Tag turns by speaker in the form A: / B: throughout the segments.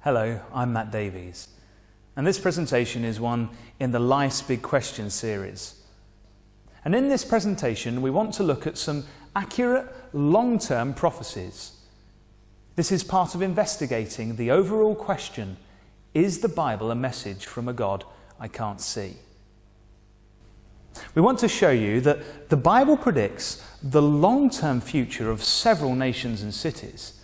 A: Hello, I'm Matt Davies, and this presentation is one in the Life's Big Questions series. And in this presentation, we want to look at some accurate, long-term prophecies. This is part of investigating the overall question, is the Bible a message from a God I can't see? We want to show you that the Bible predicts the long-term future of several nations and cities.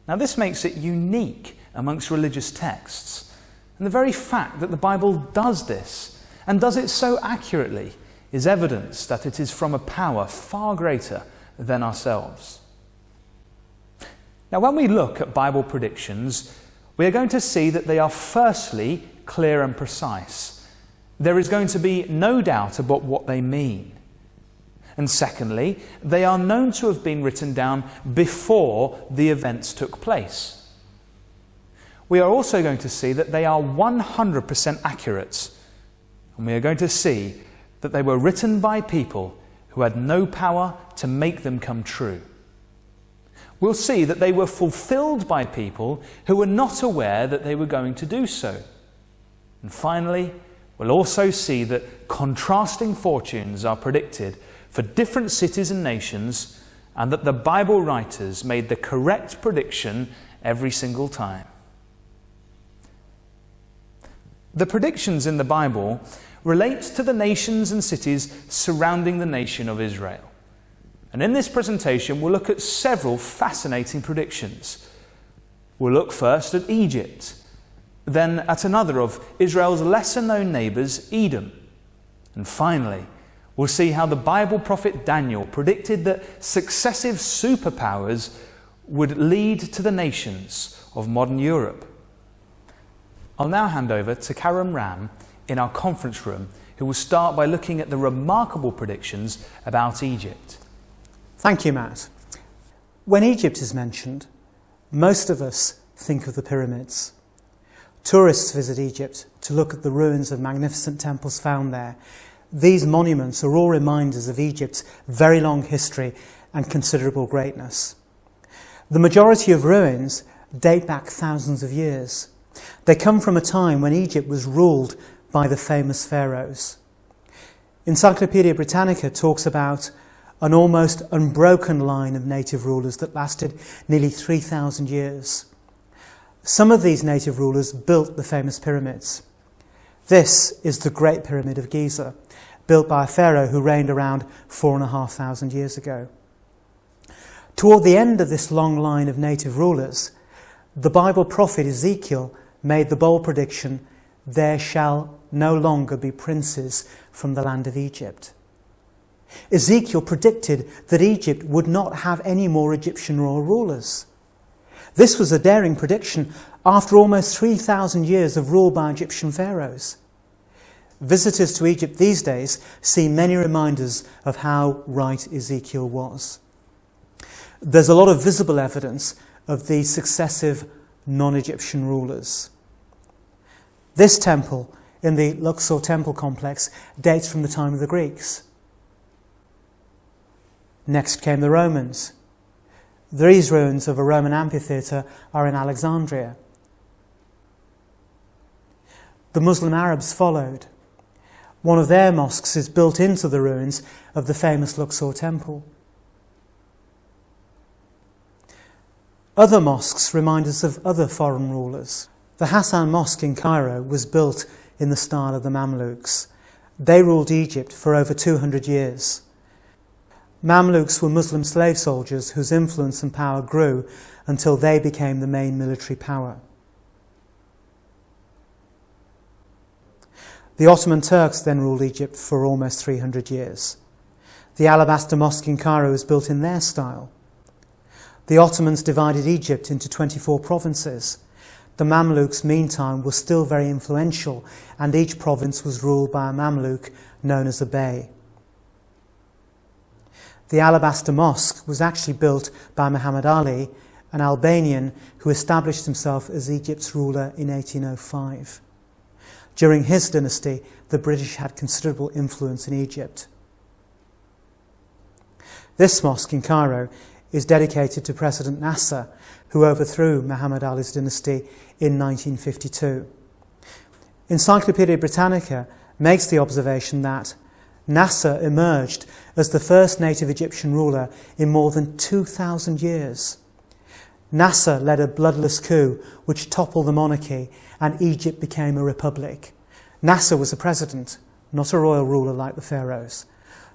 A: Now, this makes it unique amongst religious texts. And the very fact that the Bible does this, and does it so accurately, is evidence that it is from a power far greater than ourselves. Now, when we look at Bible predictions, we are going to see that they are firstly clear and precise. There is going to be no doubt about what they mean. And secondly, they are known to have been written down before the events took place. We are also going to see that they are 100% accurate. And we are going to see that they were written by people who had no power to make them come true. We'll see that they were fulfilled by people who were not aware that they were going to do so. And finally, we'll also see that contrasting fortunes are predicted for different cities and nations, and that the Bible writers made the correct prediction every single time. The predictions in the Bible relate to the nations and cities surrounding the nation of Israel. And in this presentation, we'll look at several fascinating predictions. We'll look first at Egypt, then at another of Israel's lesser-known neighbours, Edom. And finally, we'll see how the Bible prophet Daniel predicted that successive superpowers would lead to the nations of modern Europe. I'll now hand over to Karam Ram in our conference room, who will start by looking at the remarkable predictions about Egypt.
B: Thank you, Matt. When Egypt is mentioned, most of us think of the pyramids. Tourists visit Egypt to look at the ruins of magnificent temples found there. These monuments are all reminders of Egypt's very long history and considerable greatness. The majority of ruins date back thousands of years. They come from a time when Egypt was ruled by the famous pharaohs. Encyclopaedia Britannica talks about an almost unbroken line of native rulers that lasted nearly 3,000 years. Some of these native rulers built the famous pyramids. This is the Great Pyramid of Giza, built by a pharaoh who reigned around 4,500 years ago. Toward the end of this long line of native rulers, the Bible prophet Ezekiel made the bold prediction, "There shall no longer be princes from the land of Egypt." Ezekiel predicted that Egypt would not have any more Egyptian royal rulers. This was a daring prediction after almost 3,000 years of rule by Egyptian pharaohs. Visitors to Egypt these days see many reminders of how right Ezekiel was. There's a lot of visible evidence of these successive non-Egyptian rulers. This temple in the Luxor temple complex dates from the time of the Greeks. Next came the Romans. These ruins of a Roman amphitheatre are in Alexandria. The Muslim Arabs followed. One of their mosques is built into the ruins of the famous Luxor temple. Other mosques remind us of other foreign rulers. The Hassan Mosque in Cairo was built in the style of the Mamluks. They ruled Egypt for over 200 years. Mamluks were Muslim slave soldiers whose influence and power grew until they became the main military power. The Ottoman Turks then ruled Egypt for almost 300 years. The Alabaster Mosque in Cairo was built in their style. The Ottomans divided Egypt into 24 provinces. The Mamluks, meantime, were still very influential, and each province was ruled by a Mamluk known as a bey. The Alabaster Mosque was actually built by Muhammad Ali, an Albanian who established himself as Egypt's ruler in 1805. During his dynasty, the British had considerable influence in Egypt. This mosque in Cairo is dedicated to President Nasser, who overthrew Muhammad Ali's dynasty in 1952. Encyclopaedia Britannica makes the observation that Nasser emerged as the first native Egyptian ruler in more than 2,000 years. Nasser led a bloodless coup which toppled the monarchy, and Egypt became a republic. Nasser was a president, not a royal ruler like the pharaohs.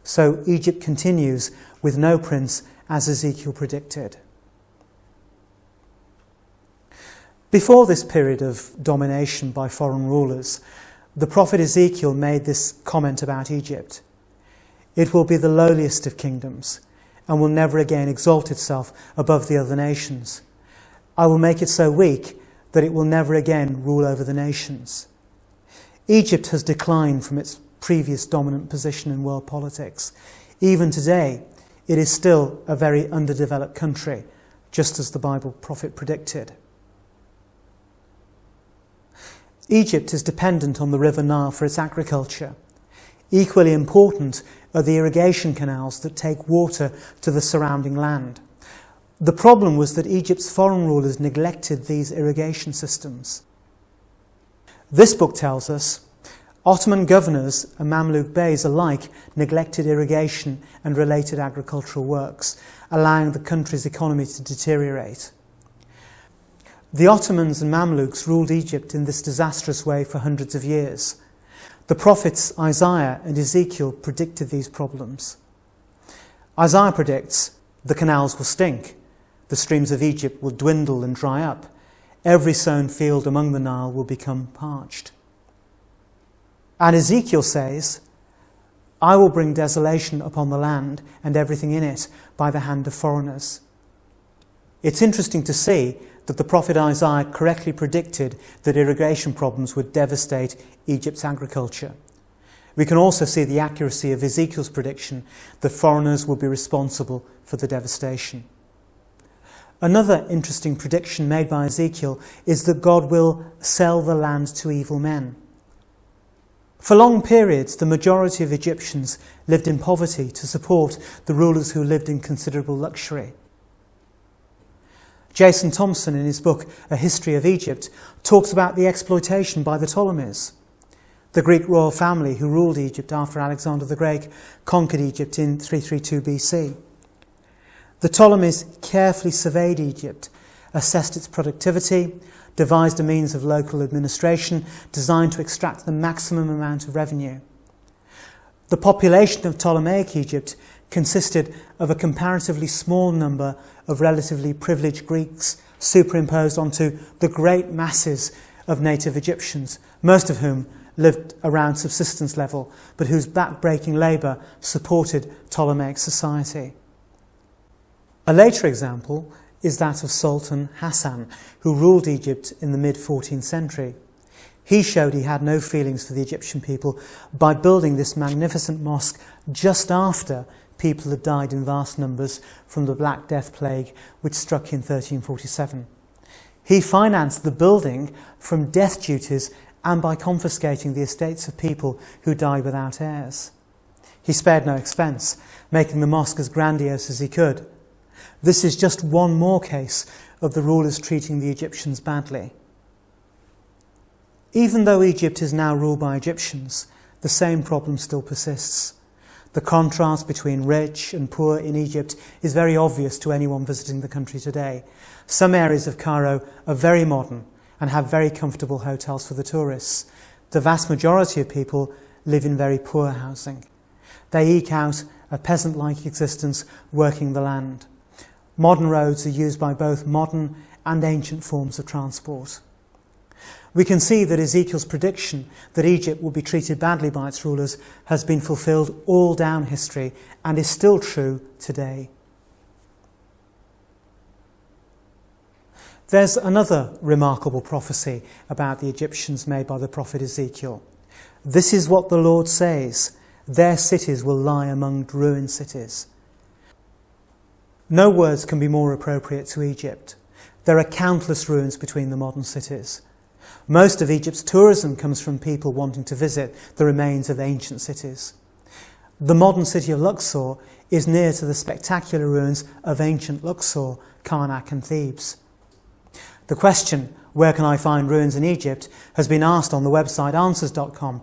B: So Egypt continues with no prince, as Ezekiel predicted. Before this period of domination by foreign rulers, the prophet Ezekiel made this comment about Egypt. It will be the lowliest of kingdoms and will never again exalt itself above the other nations. I will make it so weak that it will never again rule over the nations. Egypt has declined from its previous dominant position in world politics. Even today, it is still a very underdeveloped country, just as the Bible prophet predicted. Egypt is dependent on the River Nile for its agriculture. Equally important are the irrigation canals that take water to the surrounding land. The problem was that Egypt's foreign rulers neglected these irrigation systems. This book tells us Ottoman governors and Mamluk beys alike neglected irrigation and related agricultural works, allowing the country's economy to deteriorate. The Ottomans and Mamluks ruled Egypt in this disastrous way for hundreds of years. The prophets Isaiah and Ezekiel predicted these problems. Isaiah predicts the canals will stink, the streams of Egypt will dwindle and dry up, every sown field among the Nile will become parched. And Ezekiel says, I will bring desolation upon the land and everything in it by the hand of foreigners. It's interesting to see that the prophet Isaiah correctly predicted that irrigation problems would devastate Egypt's agriculture. We can also see the accuracy of Ezekiel's prediction that foreigners will be responsible for the devastation. Another interesting prediction made by Ezekiel is that God will sell the land to evil men. For long periods, the majority of Egyptians lived in poverty to support the rulers who lived in considerable luxury. Jason Thompson, in his book A History of Egypt, talks about the exploitation by the Ptolemies, the Greek royal family who ruled Egypt after Alexander the Great conquered Egypt in 332 BC. The Ptolemies carefully surveyed Egypt, assessed its productivity, devised a means of local administration designed to extract the maximum amount of revenue. The population of Ptolemaic Egypt consisted of a comparatively small number of relatively privileged Greeks superimposed onto the great masses of native Egyptians, most of whom lived around subsistence level, but whose back-breaking labour supported Ptolemaic society. A later example is that of Sultan Hassan, who ruled Egypt in the mid-14th century. He showed he had no feelings for the Egyptian people by building this magnificent mosque just after people had died in vast numbers from the Black Death plague which struck in 1347. He financed the building from death duties and by confiscating the estates of people who died without heirs. He spared no expense, making the mosque as grandiose as he could. This is just one more case of the rulers treating the Egyptians badly. Even though Egypt is now ruled by Egyptians, the same problem still persists. The contrast between rich and poor in Egypt is very obvious to anyone visiting the country today. Some areas of Cairo are very modern and have very comfortable hotels for the tourists. The vast majority of people live in very poor housing. They eke out a peasant-like existence working the land. Modern roads are used by both modern and ancient forms of transport. We can see that Ezekiel's prediction that Egypt will be treated badly by its rulers has been fulfilled all down history and is still true today. There's another remarkable prophecy about the Egyptians made by the prophet Ezekiel. This is what the Lord says, their cities will lie among ruined cities. No words can be more appropriate to Egypt. There are countless ruins between the modern cities. Most of Egypt's tourism comes from people wanting to visit the remains of ancient cities. The modern city of Luxor is near to the spectacular ruins of ancient Luxor, Karnak and Thebes. The question, where can I find ruins in Egypt, has been asked on the website answers.com.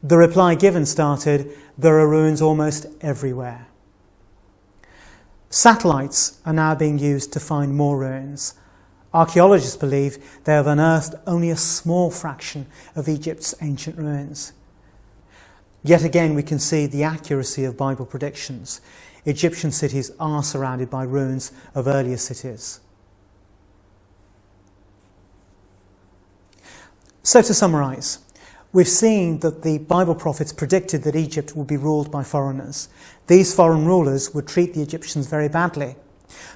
B: The reply given started, there are ruins almost everywhere. Satellites are now being used to find more ruins. Archaeologists believe they have unearthed only a small fraction of Egypt's ancient ruins. Yet again we can see the accuracy of Bible predictions. Egyptian cities are surrounded by ruins of earlier cities. So to summarise, we've seen that the Bible prophets predicted that Egypt would be ruled by foreigners. These foreign rulers would treat the Egyptians very badly.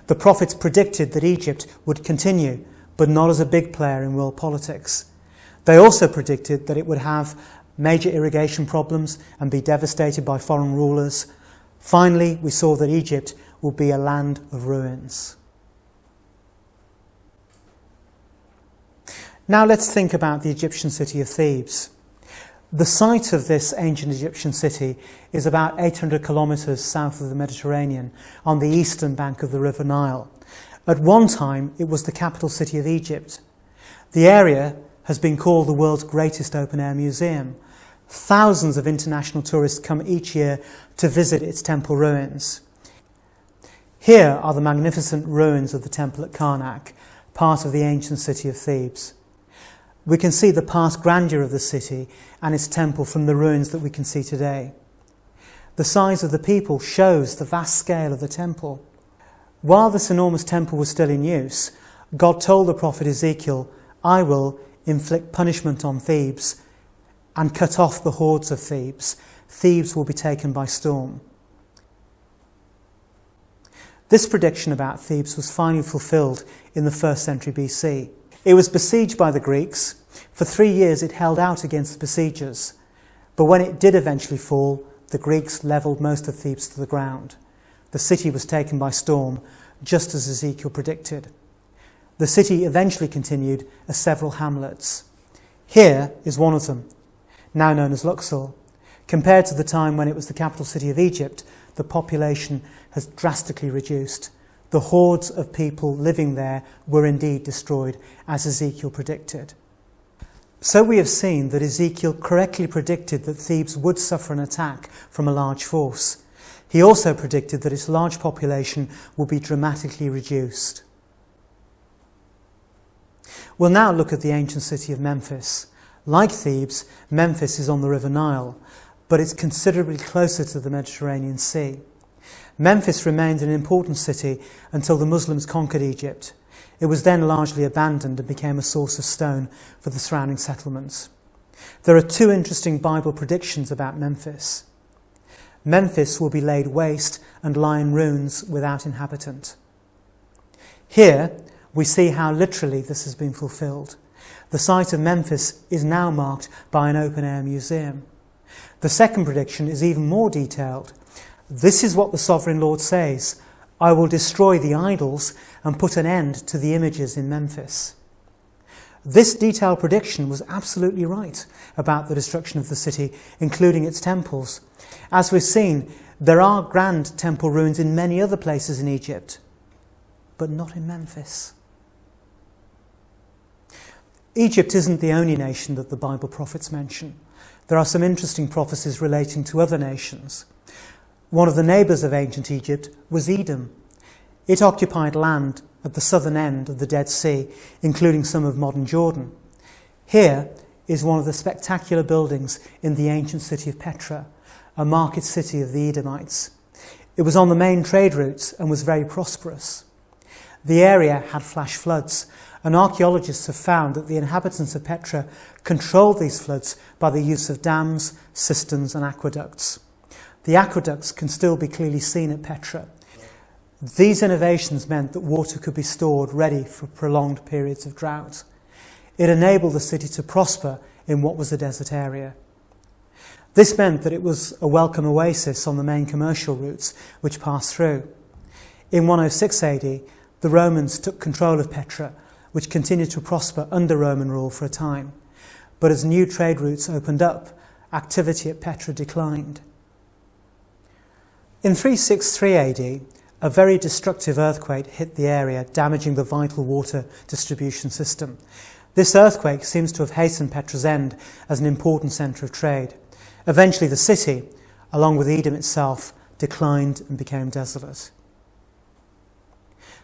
B: The prophets predicted that Egypt would continue, but not as a big player in world politics. They also predicted that it would have major irrigation problems and be devastated by foreign rulers. Finally, we saw that Egypt would be a land of ruins. Now let's think about the Egyptian city of Thebes. The site of this ancient Egyptian city is about 800 kilometres south of the Mediterranean, on the eastern bank of the River Nile. At one time, it was the capital city of Egypt. The area has been called the world's greatest open-air museum. Thousands of international tourists come each year to visit its temple ruins. Here are the magnificent ruins of the temple at Karnak, part of the ancient city of Thebes. We can see the past grandeur of the city and its temple from the ruins that we can see today. The size of the people shows the vast scale of the temple. While this enormous temple was still in use, God told the prophet Ezekiel, I will inflict punishment on Thebes and cut off the hordes of Thebes. Thebes will be taken by storm. This prediction about Thebes was finally fulfilled in the 1st century BC. It was besieged by the Greeks. For 3 years it held out against the besiegers. But when it did eventually fall, the Greeks levelled most of Thebes to the ground. The city was taken by storm, just as Ezekiel predicted. The city eventually continued as several hamlets. Here is one of them, now known as Luxor. Compared to the time when it was the capital city of Egypt, the population has drastically reduced. The hordes of people living there were indeed destroyed, as Ezekiel predicted. So we have seen that Ezekiel correctly predicted that Thebes would suffer an attack from a large force. He also predicted that its large population would be dramatically reduced. We'll now look at the ancient city of Memphis. Like Thebes, Memphis is on the River Nile, but it's considerably closer to the Mediterranean Sea. Memphis remained an important city until the Muslims conquered Egypt. It was then largely abandoned and became a source of stone for the surrounding settlements. There are 2 interesting Bible predictions about Memphis. Memphis will be laid waste and lie in ruins without inhabitant. Here we see how literally this has been fulfilled. The site of Memphis is now marked by an open-air museum. The second prediction is even more detailed. This is what the Sovereign Lord says, I will destroy the idols and put an end to the images in Memphis. This detailed prediction was absolutely right about the destruction of the city, including its temples. As we've seen, there are grand temple ruins in many other places in Egypt, but not in Memphis. Egypt isn't the only nation that the Bible prophets mention. There are some interesting prophecies relating to other nations. One of the neighbours of ancient Egypt was Edom. It occupied land at the southern end of the Dead Sea, including some of modern Jordan. Here is one of the spectacular buildings in the ancient city of Petra, a market city of the Edomites. It was on the main trade routes and was very prosperous. The area had flash floods, and archaeologists have found that the inhabitants of Petra controlled these floods by the use of dams, cisterns and aqueducts. The aqueducts can still be clearly seen at Petra. These innovations meant that water could be stored ready for prolonged periods of drought. It enabled the city to prosper in what was a desert area. This meant that it was a welcome oasis on the main commercial routes which passed through. In 106 AD, the Romans took control of Petra, which continued to prosper under Roman rule for a time. But as new trade routes opened up, activity at Petra declined. In 363 AD, a very destructive earthquake hit the area, damaging the vital water distribution system. This earthquake seems to have hastened Petra's end as an important centre of trade. Eventually the city, along with Edom itself, declined and became desolate.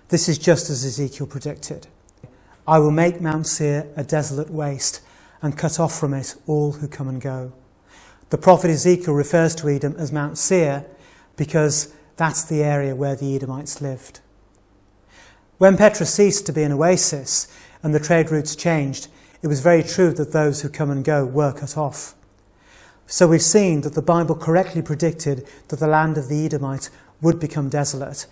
B: This is just as Ezekiel predicted. I will make Mount Seir a desolate waste and cut off from it all who come and go. The prophet Ezekiel refers to Edom as Mount Seir because that's the area where the Edomites lived. When Petra ceased to be an oasis and the trade routes changed, it was very true that those who come and go were cut off. So we've seen that the Bible correctly predicted that the land of the Edomites would become desolate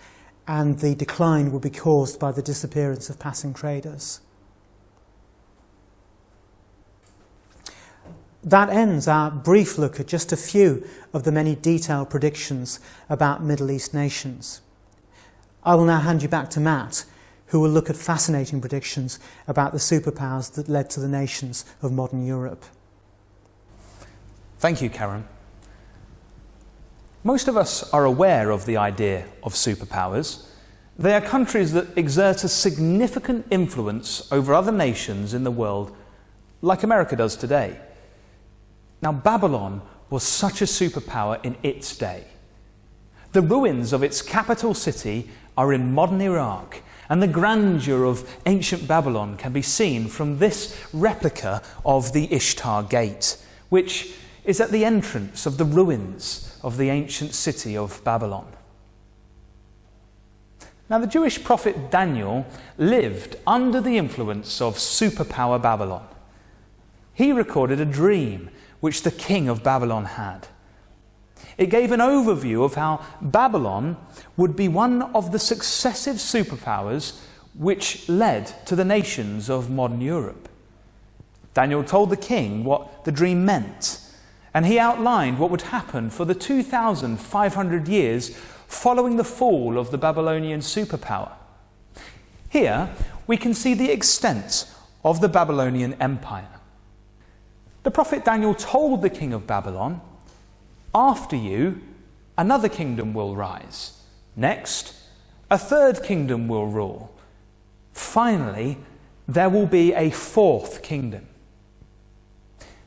B: and the decline would be caused by the disappearance of passing traders. That ends our brief look at just a few of the many detailed predictions about Middle East nations. I will now hand you back to Matt, who will look at fascinating predictions about the superpowers that led to the nations of modern Europe.
A: Thank you, Karen. Most of us are aware of the idea of superpowers. They are countries that exert a significant influence over other nations in the world, like America does today. Now, Babylon was such a superpower in its day. The ruins of its capital city are in modern Iraq, and the grandeur of ancient Babylon can be seen from this replica of the Ishtar Gate, which is at the entrance of the ruins of the ancient city of Babylon. Now, the Jewish prophet Daniel lived under the influence of superpower Babylon. He recorded a dream which the king of Babylon had. It gave an overview of how Babylon would be one of the successive superpowers which led to the nations of modern Europe. Daniel told the king what the dream meant, and he outlined what would happen for the 2,500 years following the fall of the Babylonian superpower. Here we can see the extent of the Babylonian Empire. The prophet Daniel told the king of Babylon, "After you, another kingdom will rise. Next, a third kingdom will rule. Finally, there will be a fourth kingdom."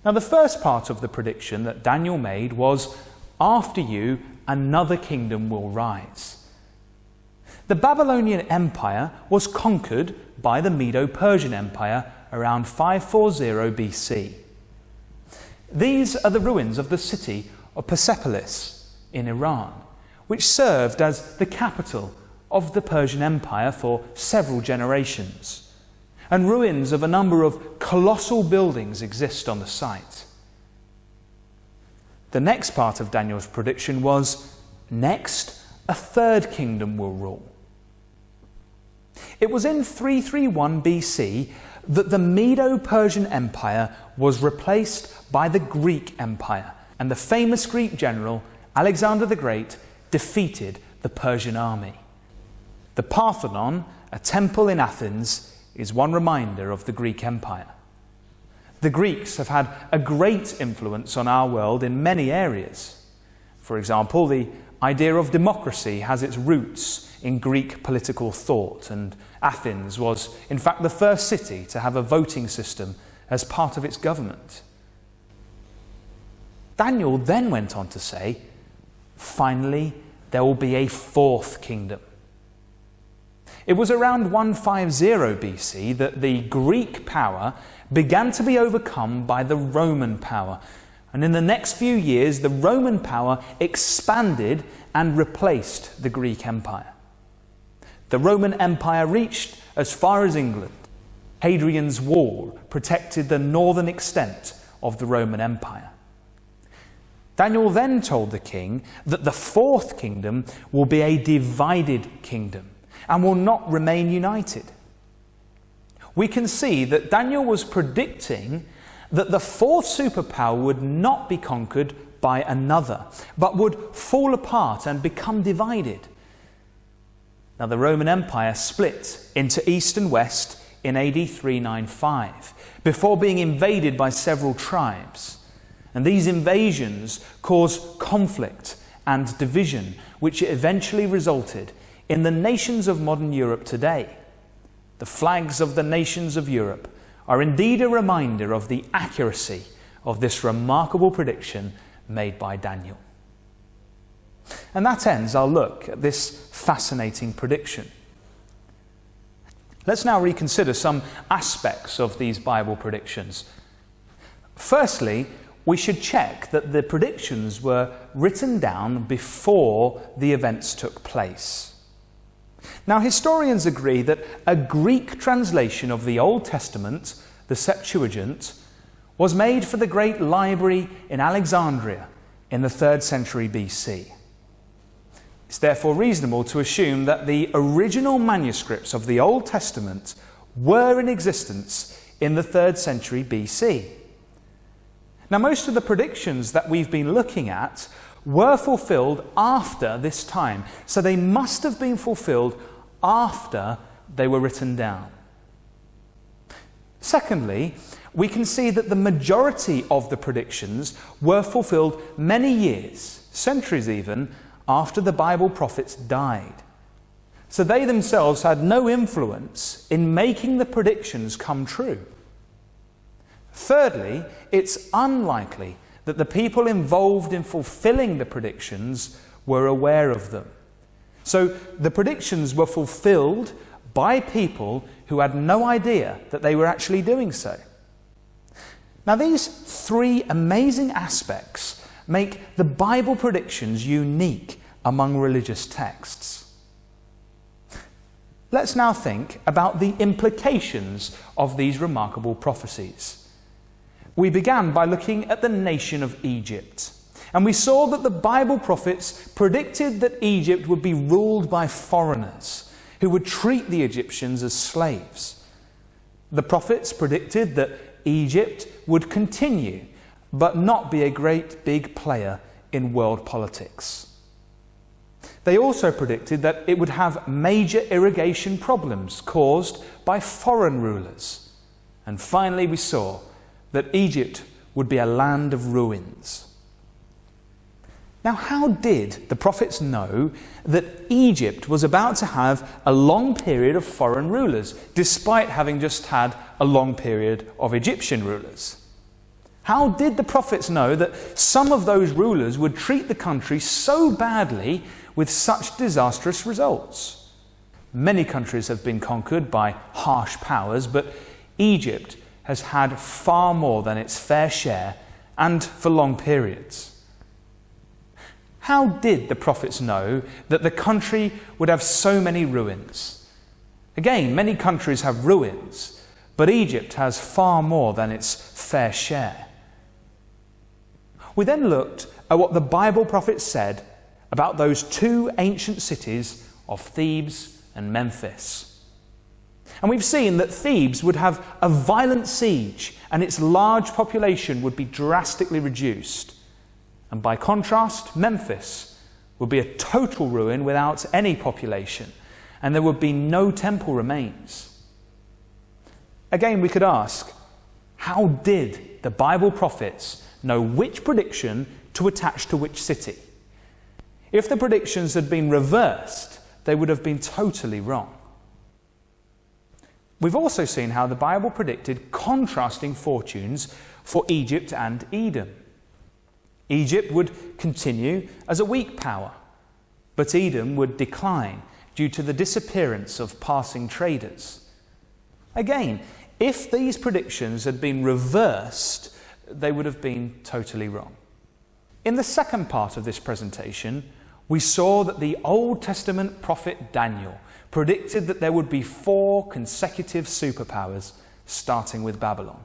A: Now, the first part of the prediction that Daniel made was, "After you, another kingdom will rise." The Babylonian Empire was conquered by the Medo-Persian Empire around 540 BC. These are the ruins of the city of Persepolis in Iran, which served as the capital of the Persian Empire for several generations, and ruins of a number of colossal buildings exist on the site. The next part of Daniel's prediction was, "Next, a third kingdom will rule." It was in 331 BC that the Medo-Persian Empire was replaced by the Greek Empire, and the famous Greek general Alexander the Great defeated the Persian army. The Parthenon, a temple in Athens, is one reminder of the Greek Empire. The Greeks have had a great influence on our world in many areas. For example, the idea of democracy has its roots in Greek political thought, and Athens was in fact the first city to have a voting system as part of its government. Daniel then went on to say, "Finally, there will be a fourth kingdom." It was around 150 BC that the Greek power began to be overcome by the Roman power. And in the next few years, the Roman power expanded and replaced the Greek Empire. The Roman Empire reached as far as England. Hadrian's Wall protected the northern extent of the Roman Empire. Daniel then told the king that the fourth kingdom will be a divided kingdom and will not remain united. We can see that Daniel was predicting that the fourth superpower would not be conquered by another, but would fall apart and become divided. Now, the Roman Empire split into East and West in AD 395, before being invaded by several tribes. And these invasions caused conflict and division which eventually resulted in the nations of modern Europe today. The flags of the nations of Europe are indeed a reminder of the accuracy of this remarkable prediction made by Daniel. And that ends our look at this fascinating prediction. Let's now reconsider some aspects of these Bible predictions. Firstly, we should check that the predictions were written down before the events took place. Now, historians agree that a Greek translation of the Old Testament, the Septuagint, was made for the great library in Alexandria in the 3rd century BC. It's therefore reasonable to assume that the original manuscripts of the Old Testament were in existence in the 3rd century BC. Now, most of the predictions that we've been looking at were fulfilled after this time, so they must have been fulfilled after they were written down. Secondly, we can see that the majority of the predictions were fulfilled many years, centuries even, after the Bible prophets died. So they themselves had no influence in making the predictions come true. Thirdly, it's unlikely that the people involved in fulfilling the predictions were aware of them. So the predictions were fulfilled by people who had no idea that they were actually doing so. Now, these three amazing aspects make the Bible predictions unique among religious texts. Let's now think about the implications of these remarkable prophecies. We began by looking at the nation of Egypt, and we saw that the Bible prophets predicted that Egypt would be ruled by foreigners who would treat the Egyptians as slaves. The prophets predicted that Egypt would continue, but not be a great big player in world politics. They also predicted that it would have major irrigation problems caused by foreign rulers. And finally, we saw that Egypt would be a land of ruins. Now, how did the prophets know that Egypt was about to have a long period of foreign rulers, despite having just had a long period of Egyptian rulers? How did the prophets know that some of those rulers would treat the country so badly with such disastrous results? Many countries have been conquered by harsh powers, but Egypt has had far more than its fair share, and for long periods. How did the prophets know that the country would have so many ruins? Again, many countries have ruins, but Egypt has far more than its fair share. We then looked at what the Bible prophets said about those two ancient cities of Thebes and Memphis. And we've seen that Thebes would have a violent siege and its large population would be drastically reduced. And by contrast, Memphis would be a total ruin without any population, and there would be no temple remains. Again, we could ask, how did the Bible prophets know which prediction to attach to which city? If the predictions had been reversed, they would have been totally wrong. We've also seen how the Bible predicted contrasting fortunes for Egypt and Edom. Egypt would continue as a weak power, but Edom would decline due to the disappearance of passing traders. Again, if these predictions had been reversed, they would have been totally wrong. In the second part of this presentation, we saw that the Old Testament prophet Daniel predicted that there would be 4 consecutive superpowers, starting with Babylon.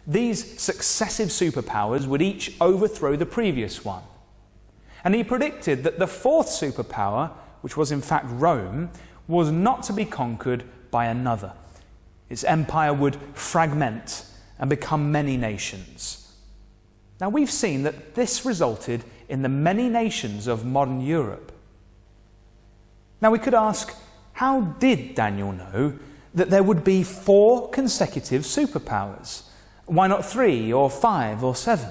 A: These successive superpowers would each overthrow the previous one. And he predicted that the 4th superpower, which was in fact Rome, was not to be conquered by another. Its empire would fragment and become many nations. Now, we've seen that this resulted in the many nations of modern Europe. Now, we could ask, how did Daniel know that there would be 4 consecutive superpowers? Why not 3 or 5 or 7?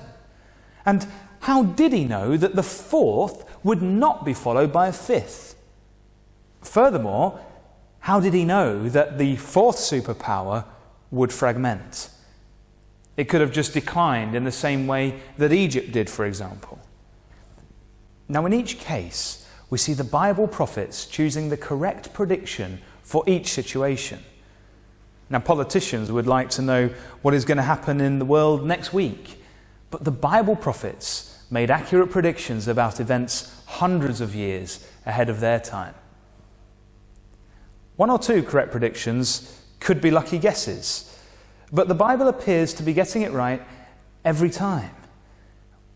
A: And how did he know that the fourth would not be followed by a fifth? Furthermore, how did he know that the fourth superpower would fragment? It could have just declined in the same way that Egypt did, for example. Now, in each case, we see the Bible prophets choosing the correct prediction for each situation. Now, politicians would like to know what is going to happen in the world next week, but the Bible prophets made accurate predictions about events hundreds of years ahead of their time. One or two correct predictions could be lucky guesses, but the Bible appears to be getting it right every time.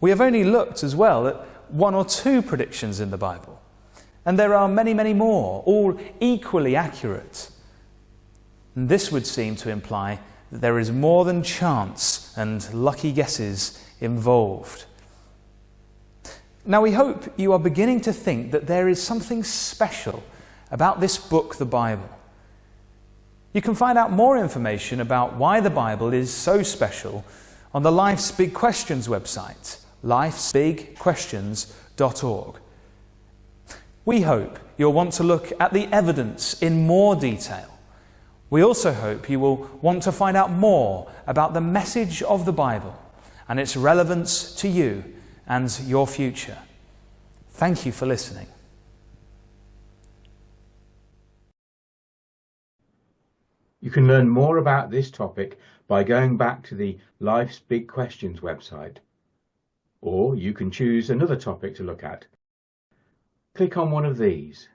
A: We have only looked as well at one or two predictions in the Bible, and there are many, many more, all equally accurate. And this would seem to imply that there is more than chance and lucky guesses involved. Now, we hope you are beginning to think that there is something special about this book, the Bible. You can find out more information about why the Bible is so special on the Life's Big Questions website, lifesbigquestions.org. We hope you'll want to look at the evidence in more detail. We also hope you will want to find out more about the message of the Bible and its relevance to you and your future. Thank you for listening.
C: You can learn more about this topic by going back to the Life's Big Questions website. Or you can choose another topic to look at. Click on one of these.